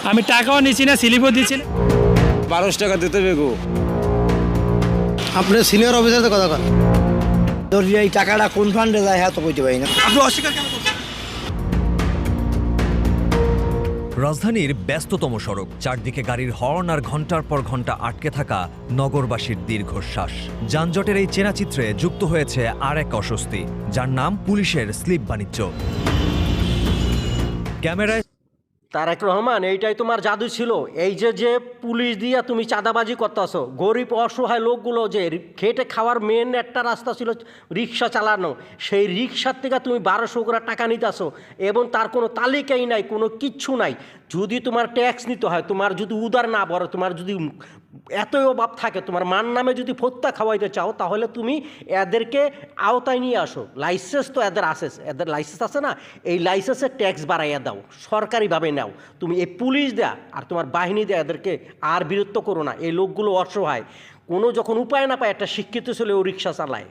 আমি টাকাও নিচ্ছি না, স্লিপও দিচ্ছি না। 1200 টাকা দিতে বেগো। আপনি সিনিয়র অফিসারদের কথা কন। তোর এই টাকাটা কোন ফান্ডে যায় হ্যাঁ তো কইতে পারি না। আপনি অস্বীকার কেন করছেন? রাজধানীর ব্যস্ততম সড়ক, চারদিকে গাড়ির হর্ন আর ঘন্টার পর ঘন্টা আটকে থাকা নগরবাসীর দীর্ঘশ্বাস। যানজটের এই চেনা চিত্রে যুক্ত হয়েছে আর এক অস্বস্তি, যার নাম পুলিশের স্লিপ বাণিজ্য। ক্যামেরায় তারেক রহমান, এইটাই তোমার জাদু ছিল। এই যে পুলিশ দিয়া তুমি চাঁদাবাজি করতেছো, গরিব অসহায় লোকগুলো যে খেটে খাওয়ার মেন একটা রাস্তা ছিল রিক্সা চালানো, সেই রিক্সার থেকে তুমি 1200 করে টাকা নিতেছো এবং তার কোনো তালিকাই নাই, কোনো কিচ্ছু নাই। যদি তোমার ট্যাক্স নিতে হয়, তোমার যদি উদার না বড়, তোমার যদি এতই অভাব থাকে, তোমার মান নামে যদি ভত্তা খাওয়াইতে চাও, তাহলে তুমি এদেরকে আওতায় নিয়ে আসো। লাইসেন্স তো এদের আছে, এদের লাইসেন্স আছে না, এই লাইসেন্সের ট্যাক্স বাড়াইয়া দাও, সরকারিভাবে নাও। তুমি এই পুলিশ দেয়া আর তোমার বাহিনী দেয়া এদেরকে আর বিরক্ত করো না। এই লোকগুলো অসহায়, কোনো যখন উপায় না পায়, একটা শিক্ষিত ছেলে ও রিক্সা চালায়।